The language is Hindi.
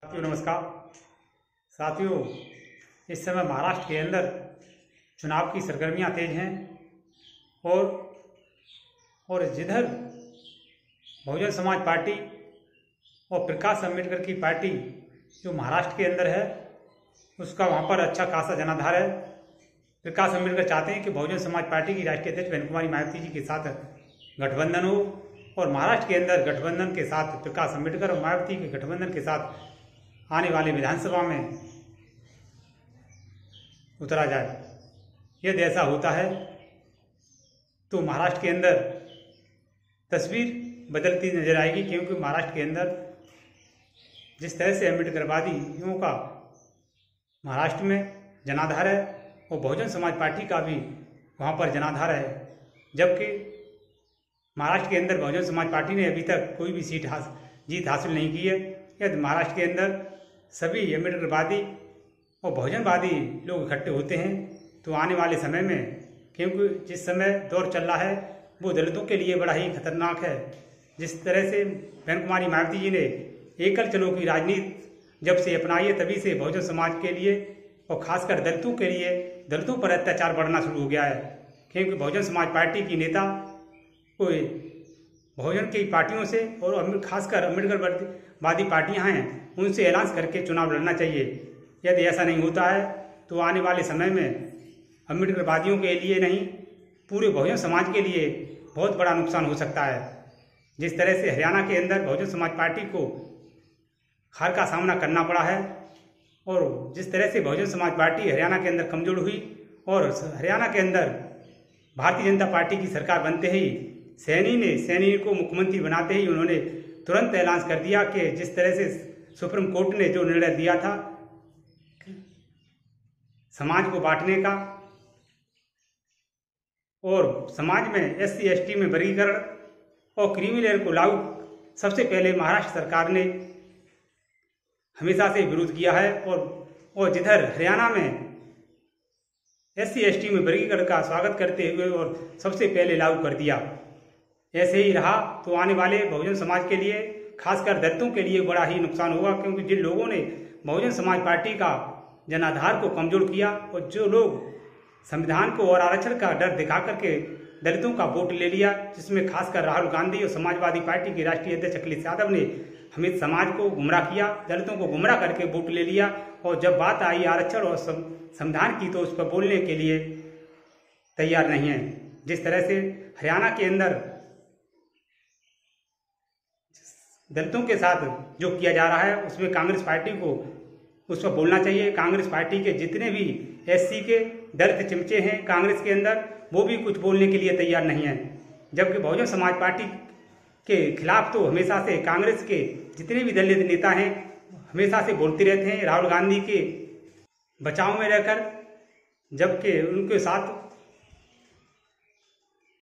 साथियों नमस्कार। साथियों, इस समय महाराष्ट्र के अंदर चुनाव की सरगर्मियां तेज हैं और जिधर बहुजन समाज पार्टी और प्रकाश अम्बेडकर की पार्टी जो महाराष्ट्र के अंदर है उसका वहां पर अच्छा खासा जनाधार है। प्रकाश अम्बेडकर चाहते हैं कि बहुजन समाज पार्टी की राष्ट्रीय अध्यक्ष बहन कुमारी मायावती जी के साथ गठबंधन हो और महाराष्ट्र के अंदर गठबंधन के साथ प्रकाश अम्बेडकर और मायावती के गठबंधन के साथ आने वाले विधानसभा में उतरा जाए। यदि ऐसा होता है तो महाराष्ट्र के अंदर तस्वीर बदलती नजर आएगी, क्योंकि महाराष्ट्र के अंदर जिस तरह से अम्बेडकरवादियों का महाराष्ट्र में जनाधार है और बहुजन समाज पार्टी का भी वहाँ पर जनाधार है, जबकि महाराष्ट्र के अंदर बहुजन समाज पार्टी ने अभी तक कोई भी जीत हासिल नहीं की है। यदि महाराष्ट्र के अंदर सभी अम्बेडकरवादी और बहुजनवादी लोग इकट्ठे होते हैं तो आने वाले समय में, क्योंकि जिस समय दौर चल रहा है वो दलितों के लिए बड़ा ही खतरनाक है। जिस तरह से बहन कुमारी मायावती जी ने एकल चलो की राजनीति जब से अपनाई है तभी से बहुजन समाज के लिए और खासकर दलितों के लिए दलितों पर अत्याचार बढ़ना शुरू हो गया है, क्योंकि बहुजन समाज पार्टी की नेता कोई बहुजन की पार्टियों से और खासकर अम्बेडकरवादी पार्टियां हैं उनसे ऐलान करके चुनाव लड़ना चाहिए। यदि ऐसा नहीं होता है तो आने वाले समय में अम्बेडकरवादियों के लिए नहीं पूरे बहुजन समाज के लिए बहुत बड़ा नुकसान हो सकता है। जिस तरह से हरियाणा के अंदर बहुजन समाज पार्टी को हार का सामना करना पड़ा है और जिस तरह से बहुजन समाज पार्टी हरियाणा के अंदर कमजोर हुई और हरियाणा के अंदर भारतीय जनता पार्टी की सरकार बनते ही सैनी को मुख्यमंत्री बनाते ही उन्होंने तुरंत ऐलान कर दिया कि जिस तरह से सुप्रीम कोर्ट ने जो निर्णय दिया था समाज को बांटने का और समाज में SC ST में वर्गीकरण और क्रीमी लेयर को लागू सबसे पहले महाराष्ट्र सरकार ने हमेशा से विरोध किया है और जिधर हरियाणा में SC ST में वर्गीकरण का स्वागत करते हुए और सबसे पहले लागू कर दिया। ऐसे ही रहा तो आने वाले बहुजन समाज के लिए खासकर दलितों के लिए बड़ा ही नुकसान होगा, क्योंकि जिन लोगों ने बहुजन समाज पार्टी का जनाधार को कमजोर किया और जो लोग संविधान को और आरक्षण का डर दिखा करके दलितों का वोट ले लिया, जिसमें खासकर राहुल गांधी और समाजवादी पार्टी के राष्ट्रीय अध्यक्ष अखिलेश यादव ने हमें समाज को गुमराह किया, दलितों को गुमराह करके वोट ले लिया और जब बात आई आरक्षण और संविधान की तो उस पर बोलने के लिए तैयार नहीं है। जिस तरह से हरियाणा के अंदर दलितों के साथ जो किया जा रहा है उसमें कांग्रेस पार्टी को उस पर बोलना चाहिए। कांग्रेस पार्टी के जितने भी SC के दलित चिमचे हैं कांग्रेस के अंदर वो भी कुछ बोलने के लिए तैयार नहीं है, जबकि बहुजन समाज पार्टी के खिलाफ तो हमेशा से कांग्रेस के जितने भी दलित नेता हैं हमेशा से बोलते रहते हैं राहुल गांधी के बचाव में रहकर, जबकि उनके साथ